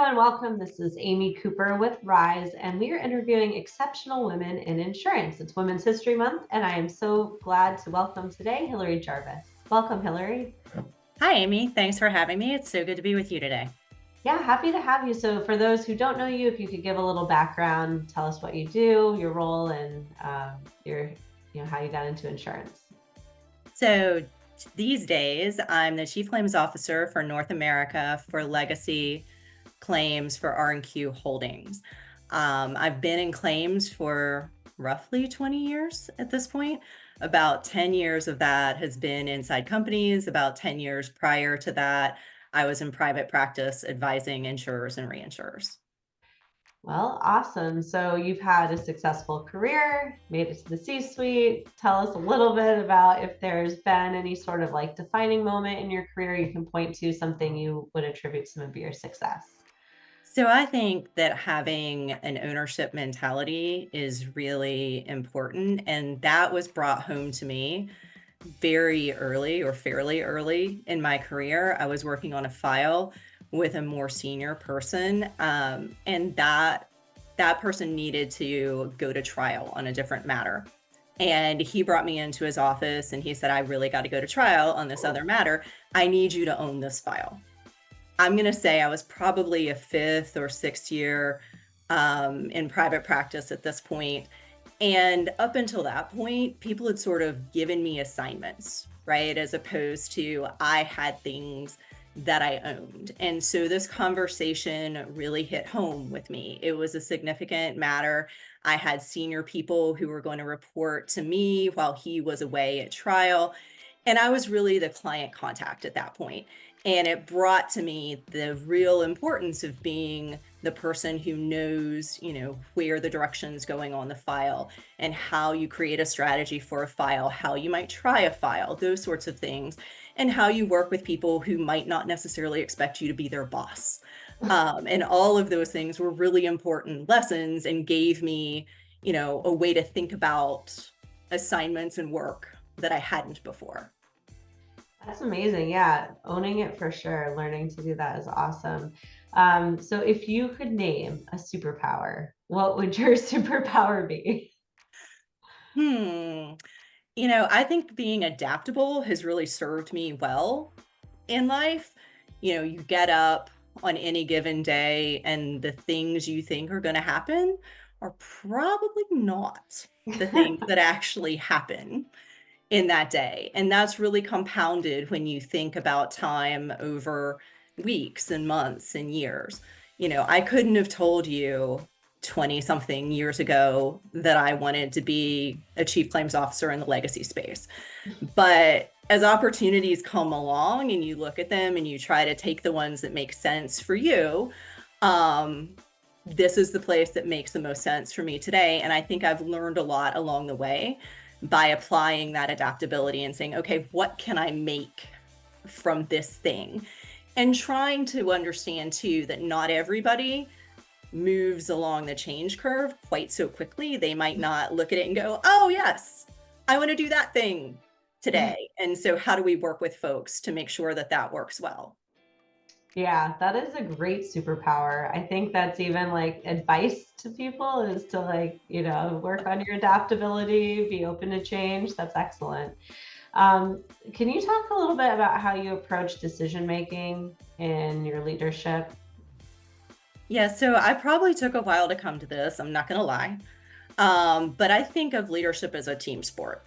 everyone. Welcome. This is Amy Cooper with Rise, and we are interviewing exceptional women in insurance. It's Women's History Month, and I am so glad to welcome today Hillary Jarvis. Welcome, Hillary. Hi, Amy. Thanks for having me. It's so good to be with you today. Yeah, happy to have you. So, for those who don't know you, if you could give a little background, tell us what you do, your role, and how you got into insurance. So, these days, I'm the Chief Claims Officer for North America for legacy claims for R&Q Holdings. I've been in claims for roughly 20 years at this point. About 10 years of that has been inside companies. About 10 years prior to that, I was in private practice advising insurers and reinsurers. Well, awesome. So you've had a successful career, made it to the C-suite. Tell us a little bit about if there's been any sort of like defining moment in your career you can point to, something you would attribute some of your success. So I think that having an ownership mentality is really important, and that was brought home to me very early or fairly early in my career. I was working on a file with a more senior person, and that person needed to go to trial on a different matter. And he brought me into his office and he said, I really got to go to trial on this other matter. I need you to own this file. I'm going to say I was probably a fifth or sixth year in private practice at this point. And up until that point, people had sort of given me assignments, right? As opposed to I had things that I owned. And so this conversation really hit home with me. It was a significant matter. I had senior people who were going to report to me while he was away at trial. And I was really the client contact at that point. And it brought to me the real importance of being the person who knows, where the direction's going on the file and how you create a strategy for a file, how you might try a file, those sorts of things, and how you work with people who might not necessarily expect you to be their boss. And all of those things were really important lessons and gave me, a way to think about assignments and work that I hadn't before. That's amazing. Yeah, owning it for sure. Learning to do that is awesome. So if you could name a superpower, what would your superpower be? Hmm. I think being adaptable has really served me well in life. You get up on any given day and the things you think are going to happen are probably not the things that actually happen in that day. And that's really compounded when you think about time over weeks and months and years. I couldn't have told you 20 something years ago that I wanted to be a chief claims officer in the legacy space. But as opportunities come along and you look at them and you try to take the ones that make sense for you, this is the place that makes the most sense for me today. And I think I've learned a lot along the way by applying that adaptability and saying, okay, what can I make from this thing? And trying to understand too that not everybody moves along the change curve quite so quickly. They might not look at it and go, oh, yes, I want to do that thing today. And so, how do we work with folks to make sure that that works well? Yeah, that is a great superpower. I think that's even like advice to people is to like, work on your adaptability, be open to change. That's excellent. Can you talk a little bit about how you approach decision making in your leadership? Yeah, so I probably took a while to come to this. I'm not going to lie. But I think of leadership as a team sport.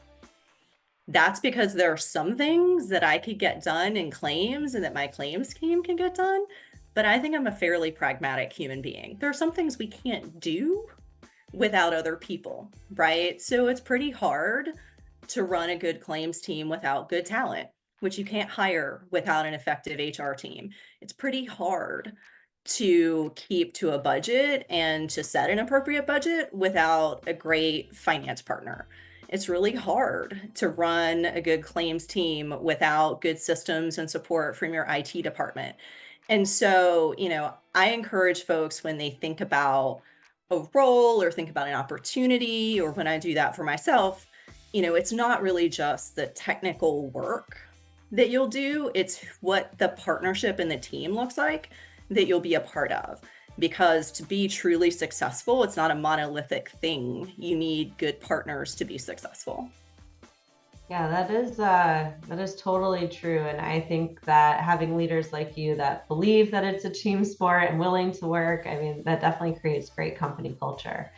That's because there are some things that I could get done in claims and that my claims team can get done. But I think I'm a fairly pragmatic human being. There are some things we can't do without other people, right? So it's pretty hard to run a good claims team without good talent, which you can't hire without an effective HR team. It's pretty hard to keep to a budget and to set an appropriate budget without a great finance partner. It's really hard to run a good claims team without good systems and support from your IT department. And so, I encourage folks when they think about a role or think about an opportunity, or when I do that for myself, it's not really just the technical work that you'll do, it's what the partnership and the team looks like that you'll be a part of. Because to be truly successful, it's not a monolithic thing. You need good partners to be successful. Yeah, that is totally true. And I think that having leaders like you that believe that it's a team sport and willing to work, I mean, that definitely creates great company culture.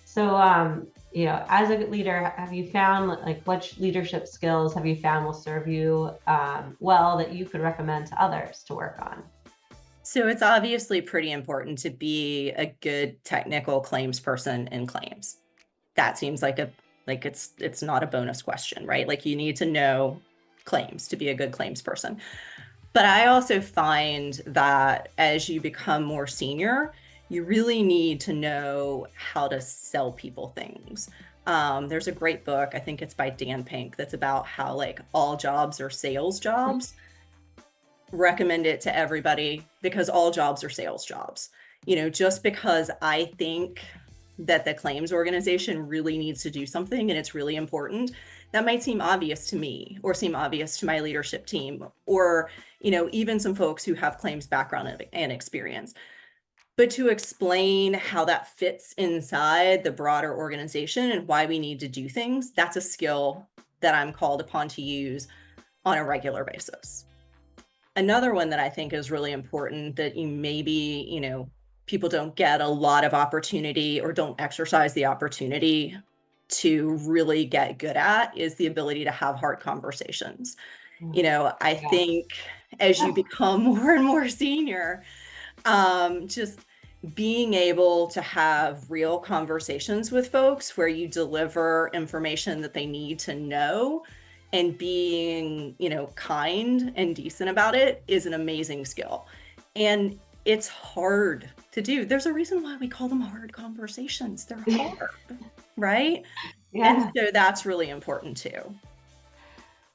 So, as a leader, have you found like what leadership skills have you found will serve you well that you could recommend to others to work on? So it's obviously pretty important to be a good technical claims person in claims. That seems like it's not a bonus question, right? Like you need to know claims to be a good claims person. But I also find that as you become more senior, you really need to know how to sell people things. There's a great book, I think it's by Dan Pink, that's about how like all jobs are sales jobs. Recommend it to everybody because all jobs are sales jobs. Just because I think that the claims organization really needs to do something and it's really important, that might seem obvious to me or seem obvious to my leadership team or, even some folks who have claims background and experience. But to explain how that fits inside the broader organization and why we need to do things, that's a skill that I'm called upon to use on a regular basis. Another one that I think is really important that people don't get a lot of opportunity or don't exercise the opportunity to really get good at is the ability to have hard conversations. I Yes. think as you become more and more senior, just being able to have real conversations with folks where you deliver information that they need to know and being, kind and decent about it is an amazing skill. And it's hard to do. There's a reason why we call them hard conversations. They're hard, right? And Yeah. so that's really important too.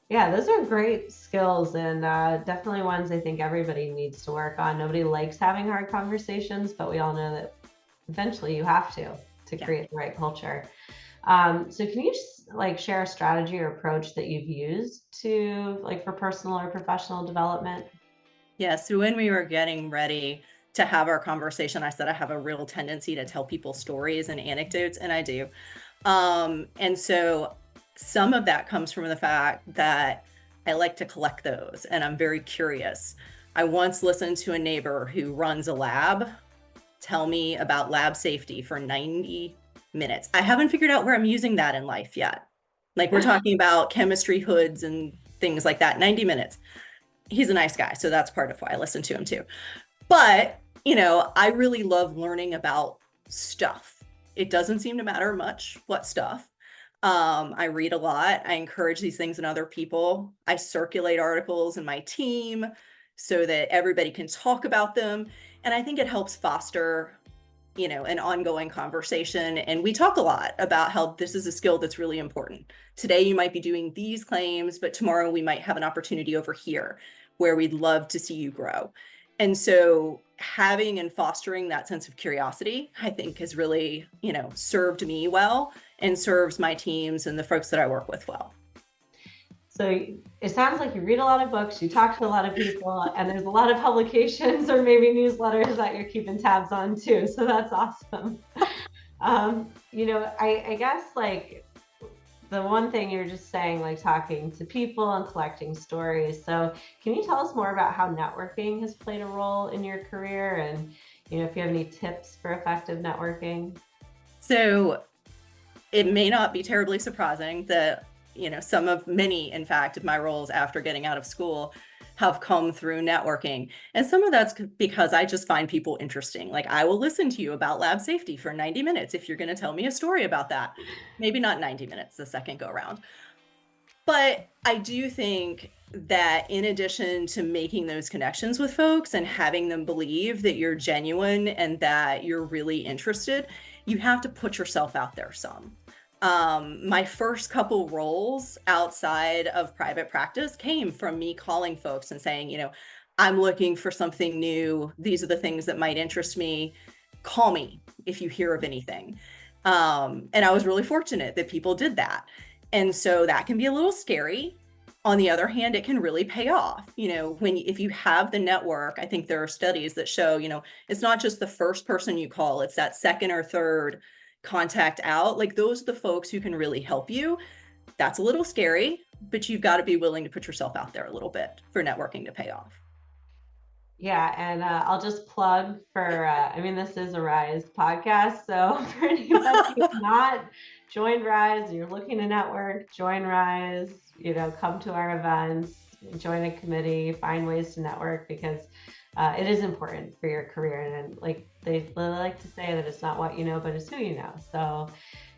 Yeah, those are great skills and definitely ones I think everybody needs to work on. Nobody likes having hard conversations, but we all know that eventually you have to Yeah. create the right culture. So can you just like share a strategy or approach that you've used to like for personal or professional development? Yeah. So when we were getting ready to have our conversation, I said I have a real tendency to tell people stories and anecdotes, and I do. And so some of that comes from the fact that I like to collect those and I'm very curious. I once listened to a neighbor who runs a lab tell me about lab safety for 90 minutes. I haven't figured out where I'm using that in life yet. Like we're talking about chemistry hoods and things like that, 90 minutes. He's a nice guy, so that's part of why I listen to him too. But, I really love learning about stuff. It doesn't seem to matter much what stuff. I read a lot. I encourage these things in other people. I circulate articles in my team so that everybody can talk about them. And I think it helps foster, an ongoing conversation. And we talk a lot about how this is a skill that's really important. Today, you might be doing these claims, but tomorrow we might have an opportunity over here where we'd love to see you grow. And so having and fostering that sense of curiosity, I think has really, served me well and serves my teams and the folks that I work with well. So it sounds like you read a lot of books, you talk to a lot of people, and there's a lot of publications or maybe newsletters that you're keeping tabs on too. So that's awesome. I guess like the one thing you're just saying, like talking to people and collecting stories. So can you tell us more about how networking has played a role in your career and, if you have any tips for effective networking? So it may not be terribly surprising that, many, in fact, of my roles after getting out of school have come through networking. And some of that's because I just find people interesting. Like I will listen to you about lab safety for 90 minutes if you're going to tell me a story about that. Maybe not 90 minutes the second go around. But I do think that in addition to making those connections with folks and having them believe that you're genuine and that you're really interested, you have to put yourself out there some. My first couple roles outside of private practice came from me calling folks and saying, I'm looking for something new. These are the things that might interest me. Call me if you hear of anything. And I was really fortunate that people did that. And so that can be a little scary On the other hand, it can really pay off. If you have the network, I think there are studies that show, it's not just the first person you call, it's that second or third contact out. Like those are the folks who can really help you. That's a little scary, but you've got to be willing to put yourself out there a little bit for networking to pay off. Yeah, and I'll just plug for, I mean, this is a Rise podcast. So for anybody who's not joined Rise, you're looking to network, join Rise, come to our events, join a committee, find ways to network because it is important for your career. And like they like to say that it's not what you know, but it's who you know. So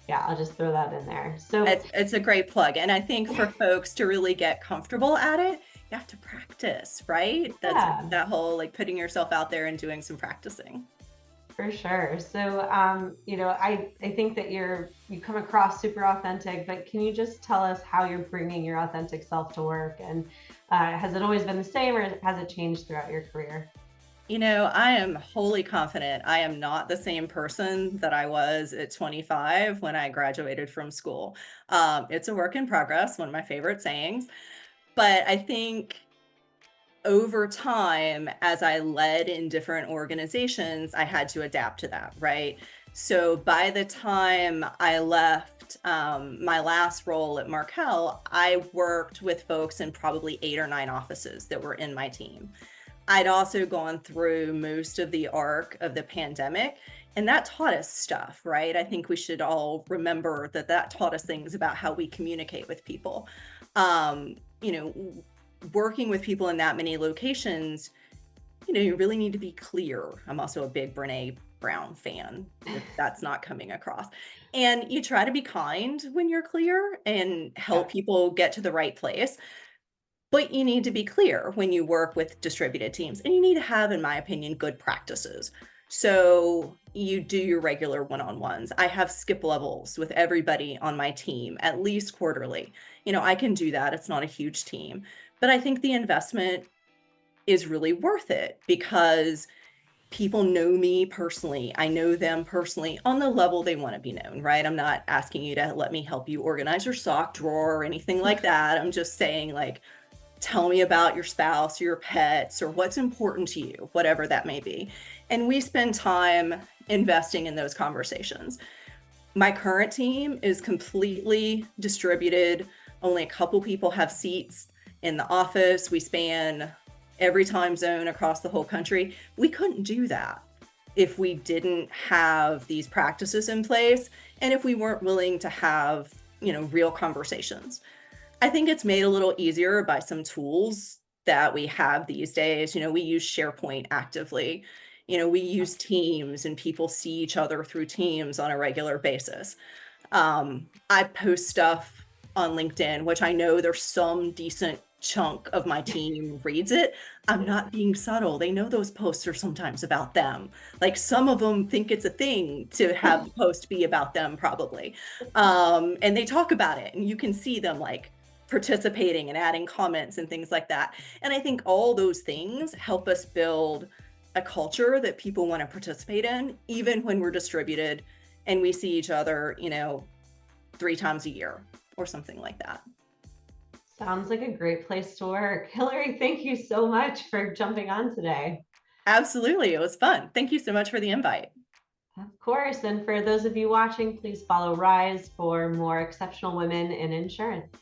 yeah, I'll just throw that in there. So It's a great plug. And I think for folks to really get comfortable at it, you have to practice, right? That's yeah, that whole like putting yourself out there and doing some practicing. for sure. So, I think that you come across super authentic, but can you just tell us how you're bringing your authentic self to work? And has it always been the same, or has it changed throughout your career? I am wholly confident I am not the same person that I was at 25 when I graduated from school. It's a work in progress, one of my favorite sayings. But I think over time, as I led in different organizations, I had to adapt to that, right? So by the time I left my last role at Markel, I worked with folks in probably 8 or 9 offices that were in my team. I'd also gone through most of the arc of the pandemic, and that taught us stuff, right? I think we should all remember that taught us things about how we communicate with people. Um, you know, Working with people in that many locations, you really need to be clear. I'm also a big Brene Brown fan, if that's not coming across. And you try to be kind when you're clear and help Yeah. people get to the right place. But you need to be clear when you work with distributed teams, and you need to have, in my opinion, good practices. So you do your regular one-on-ones. I have skip levels with everybody on my team, at least quarterly. I can do that. It's not a huge team, but I think the investment is really worth it because people know me personally. I know them personally on the level they want to be known, right? I'm not asking you to let me help you organize your sock drawer or anything like that. I'm just saying, like, tell me about your spouse, your pets, or what's important to you, whatever that may be. And we spend time investing in those conversations. My current team is completely distributed. Only a couple people have seats in the office. We span every time zone across the whole country. We couldn't do that if we didn't have these practices in place and if we weren't willing to have, real conversations. I think it's made a little easier by some tools that we have these days. We use SharePoint actively. We use Teams and people see each other through Teams on a regular basis. I post stuff on LinkedIn, which I know there's some decent chunk of my team reads it. I'm not being subtle. They know those posts are sometimes about them. Like some of them think it's a thing to have the post be about them, probably. And they talk about it, and you can see them like participating and adding comments and things like that. And I think all those things help us build a culture that people want to participate in, even when we're distributed and we see each other, 3 times a year or something like that. Sounds like a great place to work. Hillary, thank you so much for jumping on today. Absolutely. It was fun. Thank you so much for the invite. Of course. And for those of you watching, please follow Rise for more exceptional women in insurance.